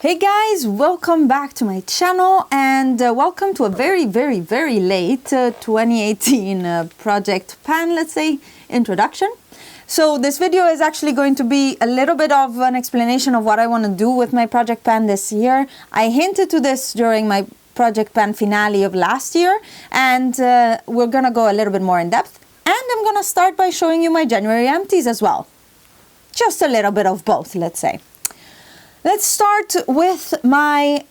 Hey guys, welcome back to my channel and welcome to a very late 2018 project pan, let's say, introduction. So this video is actually going to be a little bit of an explanation of what I want to do with my project pan this year. I hinted to this during my project pan finale of last year, and we're gonna go a little bit more in depth, and I'm gonna start by showing you my January empties as well. Just a little bit of both, let's say. Let's start with my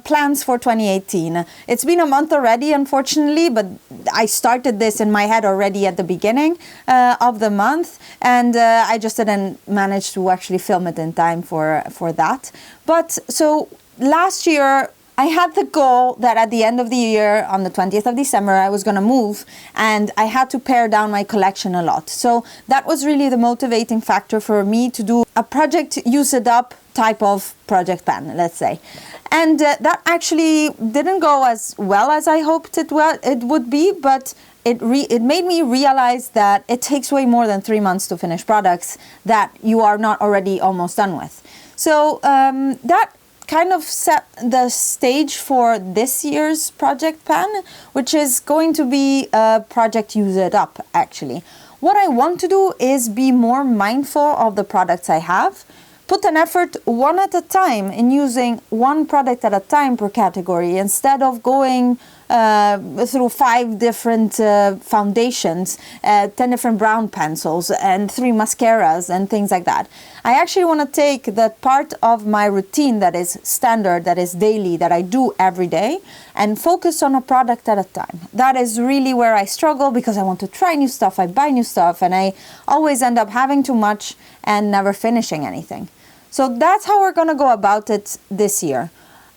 plans for 2018. It's been a month already, unfortunately, but I started this in my head already at the beginning of the month, and I just didn't manage to actually film it in time for that. But so last year, I had the goal that at the end of the year, on the 20th of December, I was going to move, and I had to pare down my collection a lot. So that was really the motivating factor for me to do a project use it up type of project pan, let's say. And that actually didn't go as well as I hoped it would be, but it made me realize that it takes way more than 3 months to finish products that you are not already almost done with. So that kind of set the stage for this year's project pan, which is going to be a project use it up, actually. What I want to do is be more mindful of the products I have, put an effort one at a time in using one product at a time per category instead of going through 5 different foundations, 10 different brown pencils and 3 mascaras and things like that. I actually want to take that part of my routine that is standard, that is daily, that I do every day, and focus on a product at a time. That is really where I struggle because I want to try new stuff, I buy new stuff, and I always end up having too much and never finishing anything. So that's how we're going to go about it this year.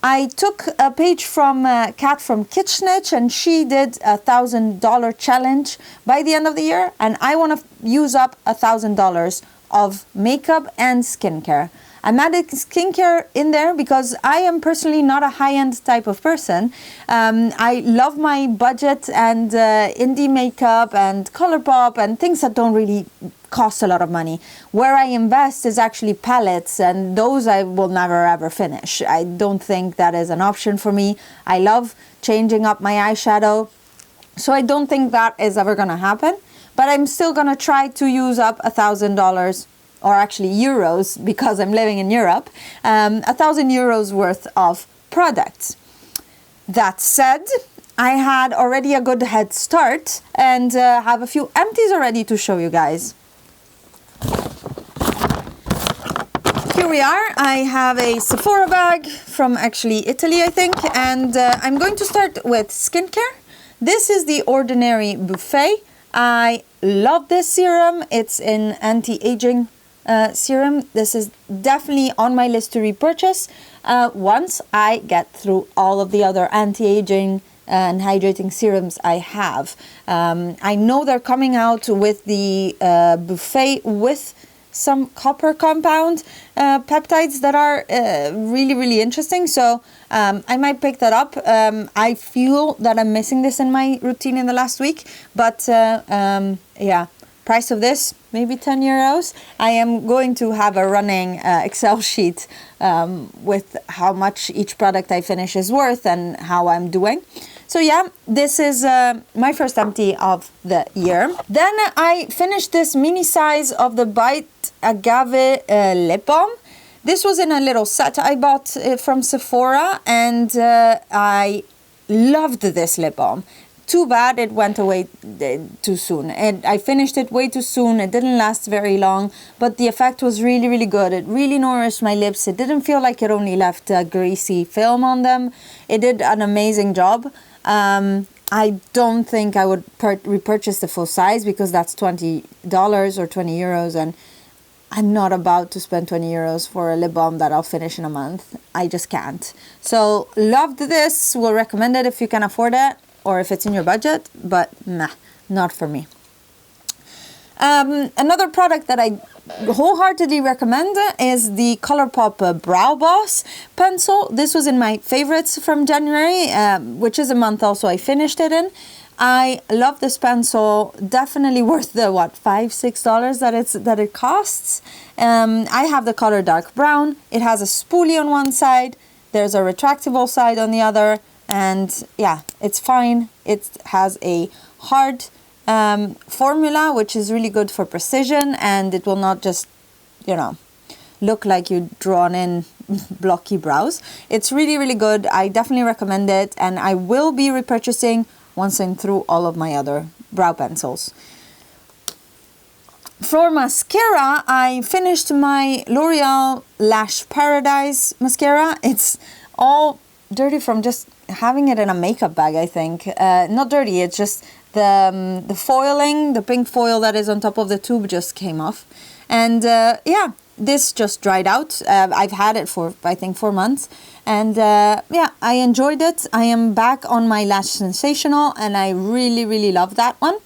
I took a page from Kat from Kitchenich, and she did a $1,000 challenge by the end of the year, and I want to use up $1,000 of makeup and skincare. I'm adding skincare in there because I am personally not a high-end type of person. I love my budget and indie makeup and ColourPop and things that don't really cost a lot of money. Where I invest is actually palettes, and those I will never ever finish. I don't think that is an option for me. I love changing up my eyeshadow, so I don't think that is ever going to happen. But I'm still going to try to use up $1,000, or actually euros, because I'm living in Europe, 1,000 euros worth of products. That said, I had already a good head start and have a few empties already to show you guys. Here we are. I have a Sephora bag from actually Italy, I think, and I'm going to start with skincare. This is the Ordinary Buffet. I love this serum. It's an anti-aging serum. This is definitely on my list to repurchase once I get through all of the other anti-aging and hydrating serums I have. I know they're coming out with the Buffet with some copper compound peptides that are really interesting, so I might pick that up. I feel that I'm missing this in my routine in the last week, but yeah, price of this maybe 10 euros. I am going to have a running Excel sheet with how much each product I finish is worth and how I'm doing. So yeah, this is my first empty of the year. Then I finished this mini size of the Bite Agave lip balm. This was in a little set I bought from Sephora, and I loved this lip balm. Too bad it went away too soon. And I finished it way too soon. It didn't last very long, but the effect was really good. It really nourished my lips. It didn't feel like it only left a greasy film on them. It did an amazing job. I don't think I would repurchase the full size because that's $20 or 20 euros, and I'm not about to spend 20 euros for a lip balm that I'll finish in a month. I just can't. So loved this. Will recommend it if you can afford it or if it's in your budget, but nah, not for me. Another product that I wholeheartedly recommend is the ColourPop Brow Boss pencil. This was in my favorites from January, which is a month also I finished it in. I love this pencil. Definitely worth the $5-6 that it costs. I have the color dark brown. It has a spoolie on one side. There's a retractable side on the other, and yeah, it's fine. It has a hard formula, which is really good for precision, and it will not just, look like you drawn in blocky brows. It's really, really good. I definitely recommend it, and I will be repurchasing once I'm through all of my other brow pencils. For mascara, I finished my L'Oreal Lash Paradise mascara. It's all dirty from just having it in a makeup bag, I think. Not dirty, it's just the foiling, the pink foil that is on top of the tube just came off. And yeah, this just dried out. I've had it for, I think, 4 months. And yeah, I enjoyed it. I am back on my Lash Sensational, and I really, really love that one.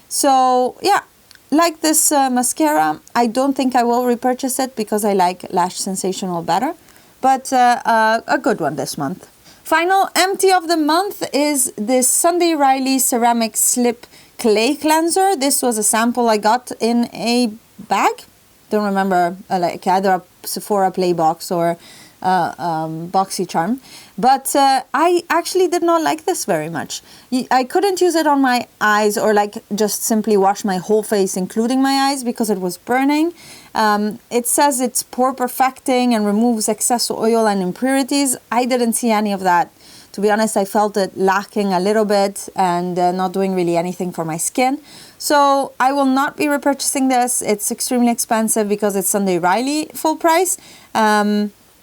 So yeah, like this mascara, I don't think I will repurchase it because I like Lash Sensational better. But a good one this month. Final empty of the month is this Sunday Riley Ceramic Slip Clay Cleanser. This was a sample I got in a bag. Don't remember, like either a Sephora Play box or BoxyCharm, but I actually did not like this very much. I couldn't use it on my eyes or like just simply wash my whole face, including my eyes, because it was burning. It says it's pore perfecting and removes excess oil and impurities. I didn't see any of that. To be honest, I felt it lacking a little bit and not doing really anything for my skin. So I will not be repurchasing this. It's extremely expensive because it's Sunday Riley full price.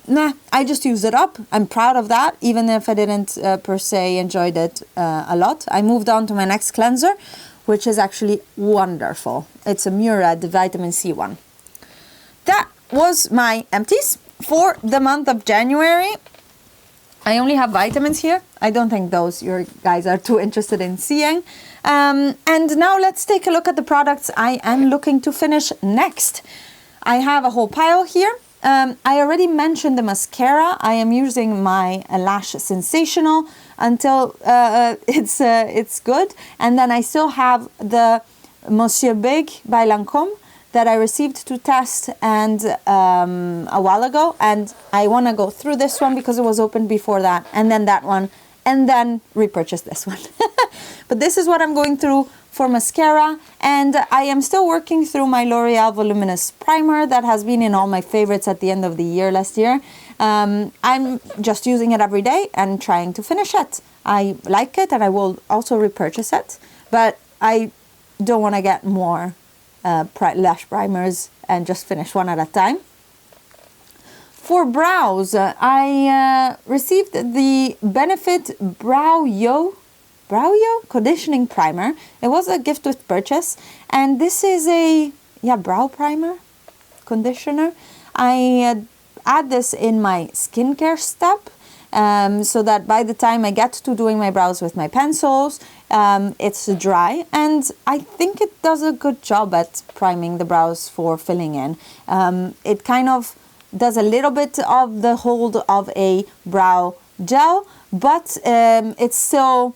Nah, I just used it up. I'm proud of that, even if I didn't per se enjoyed it a lot. I moved on to my next cleanser, which is actually wonderful. It's a Murad Vitamin C one. That was my empties for the month of January. I only have vitamins here. I don't think those your guys are too interested in seeing. And now let's take a look at the products I am looking to finish next. I have a whole pile here. I already mentioned the mascara. I am using my Lash Sensational until it's good. And then I still have the Monsieur Big by Lancôme that I received to test and a while ago. And I want to go through this one because it was opened before that. And then that one. And then repurchase this one. But this is what I'm going through for mascara, and I am still working through my L'Oreal Voluminous Primer that has been in all my favorites at the end of the year last year. I'm just using it every day and trying to finish it. I like it and I will also repurchase it, but I don't want to get more lash primers and just finish one at a time. For brows, I received the Benefit Brow Yo Conditioning Primer. It was a gift with purchase, and this is a brow primer, conditioner. I add this in my skincare step, so that by the time I get to doing my brows with my pencils, it's dry, and I think it does a good job at priming the brows for filling in. It kind of does a little bit of the hold of a brow gel, but it's still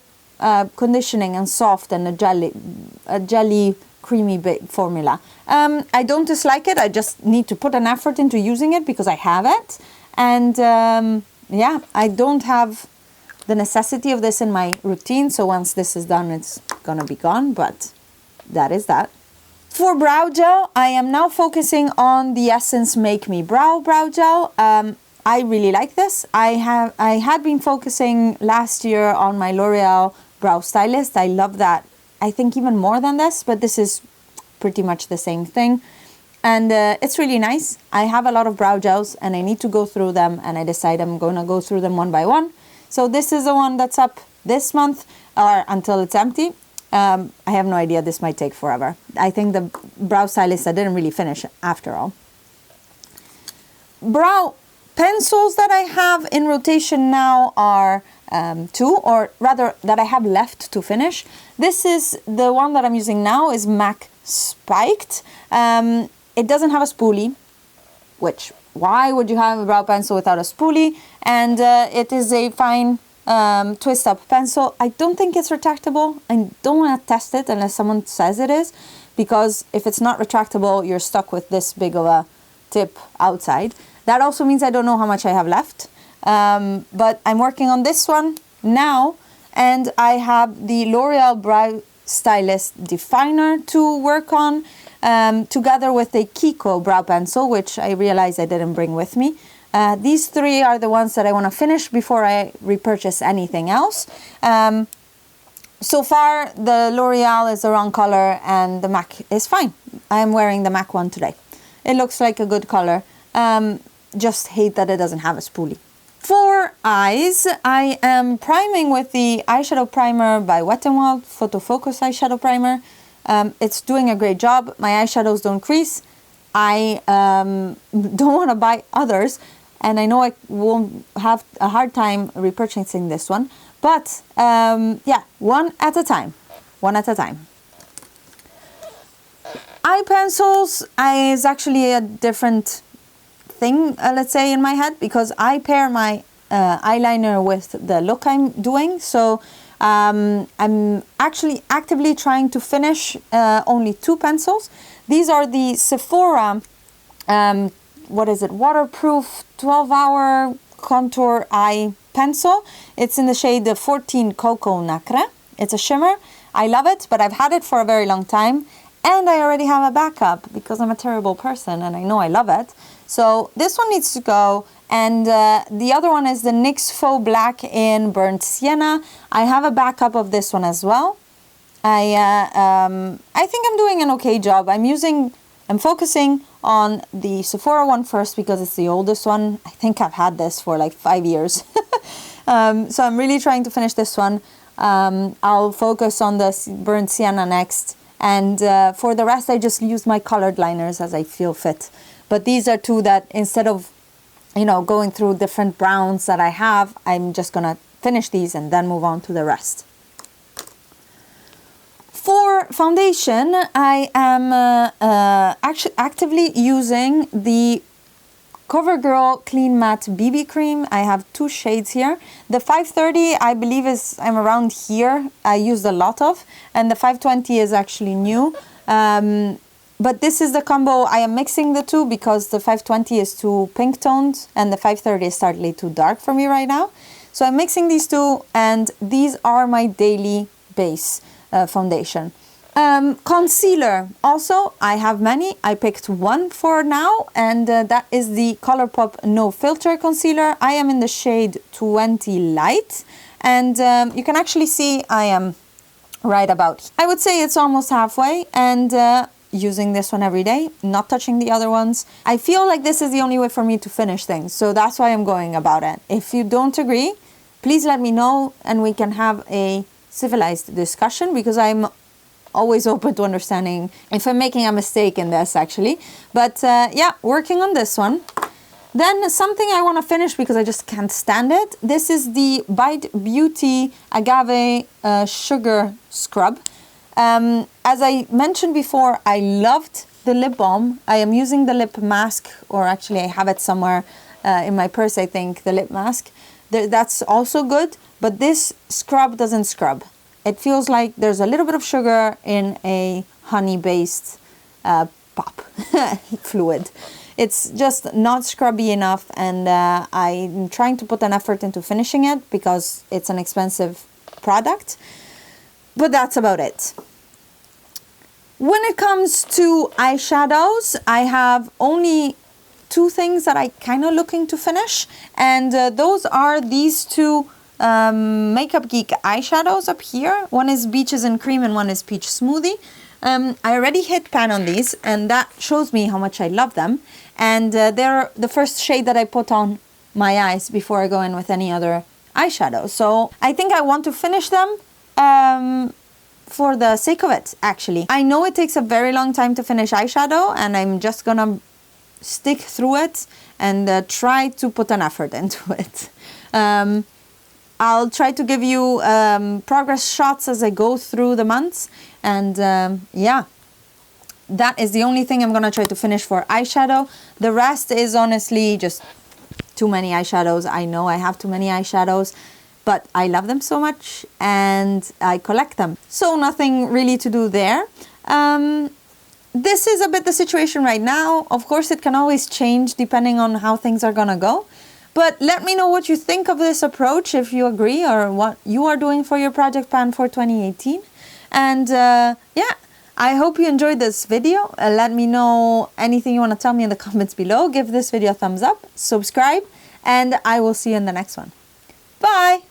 conditioning and soft and a jelly creamy formula. I don't dislike it. I just need to put an effort into using it because I have it, and yeah, I don't have the necessity of this in my routine, so once this is done it's gonna be gone, but that is that. For brow gel, I am now focusing on the Essence Make Me brow gel. I really like this. I had been focusing last year on my L'Oreal Brow Stylist. I love that. I think even more than this, but this is pretty much the same thing. And it's really nice. I have a lot of brow gels and I need to go through them, and I decide I'm going to go through them one by one. So this is the one that's up this month or until it's empty. I have no idea, this might take forever. I think the brow stylist I didn't really finish after all. Brow pencils that I have in rotation now are two, or rather that I have left to finish. This is the one that I'm using now, is MAC Spiked. It doesn't have a spoolie, which, why would you have a brow pencil without a spoolie? And it is a fine twist up pencil. I don't think it's retractable. I don't want to test it unless someone says it is, because if it's not retractable, you're stuck with this big of a tip outside. That also means I don't know how much I have left. But I'm working on this one now, and I have the L'Oreal Brow Stylist Definer to work on, together with the Kiko brow pencil, which I realized I didn't bring with me. These three are the ones that I want to finish before I repurchase anything else. So far, the L'Oreal is the wrong color and the MAC is fine. I'm wearing the MAC one today. It looks like a good color. Just hate that it doesn't have a spoolie. For eyes, I am priming with the eyeshadow primer by Wet n Wild Photo Focus eyeshadow primer. It's doing a great job. My eyeshadows don't crease. I don't want to buy others, and I know I won't have a hard time repurchasing this one. But yeah, one at a time. One at a time. Eye pencils is actually a different thing, let's say, in my head, because I pair my eyeliner with the look I'm doing. So I'm actually actively trying to finish only 2 pencils. These are the Sephora, what is it, waterproof 12-hour contour eye pencil. It's in the shade 14 Coco Nacre. It's a shimmer. I love it, but I've had it for a very long time, and I already have a backup because I'm a terrible person and I know I love it. So this one needs to go, and the other one is the NYX Faux Black in Burnt Sienna. I have a backup of this one as well. I think I'm doing an okay job. I'm focusing on the Sephora one first because it's the oldest one. I think I've had this for like 5 years. So I'm really trying to finish this one. I'll focus on the Burnt Sienna next. And for the rest, I just use my colored liners as I feel fit. But these are 2 that instead of, going through different browns that I have, I'm just going to finish these and then move on to the rest. For foundation, I am actually actively using the CoverGirl Clean Matte BB Cream. I have 2 shades here. The 530, I believe, I'm around here. I used a lot of, and the 520 is actually new. But this is the combo. I am mixing the 2 because the 520 is too pink toned and the 530 is slightly too dark for me right now. So I'm mixing these 2, and these are my daily base foundation. Concealer, also, I have many. I picked one for now, and that is the ColourPop No Filter Concealer. I am in the shade 20 Light, and you can actually see I am right about. I would say it's almost halfway, and using this one every day, not touching the other ones. I feel like this is the only way for me to finish things, so that's why I'm going about it. If you don't agree, please let me know and we can have a civilized discussion, because I'm always open to understanding if I'm making a mistake in this, actually. But yeah, working on this one. Then something I want to finish because I just can't stand it. This is the Bite Beauty Agave Sugar Scrub. As I mentioned before, I loved the lip balm. I am using the lip mask, or actually I have it somewhere in my purse, I think, the lip mask. That's also good, but this scrub doesn't scrub. It feels like there's a little bit of sugar in a honey-based pop fluid. It's just not scrubby enough, and I'm trying to put an effort into finishing it because it's an expensive product. But that's about it. When it comes to eyeshadows, I have only 2 things that I kind of looking to finish, and those are these 2 Makeup Geek eyeshadows up here. One is Beaches and Cream and one is Peach Smoothie. I already hit pan on these, and that shows me how much I love them. And they're the first shade that I put on my eyes before I go in with any other eyeshadow. So I think I want to finish them for the sake of it, actually. I know it takes a very long time to finish eyeshadow, and I'm just gonna stick through it and try to put an effort into it. I'll try to give you progress shots as I go through the months, and yeah, that is the only thing I'm gonna try to finish for eyeshadow. The rest is honestly just too many eyeshadows. I know I have too many eyeshadows. but I love them so much and I collect them. So nothing really to do there. This is a bit the situation right now. Of course, it can always change depending on how things are gonna go. But let me know what you think of this approach, if you agree, or what you are doing for your project plan for 2018. And yeah, I hope you enjoyed this video. Let me know anything you want to tell me in the comments below. Give this video a thumbs up, subscribe, and I will see you in the next one. Bye!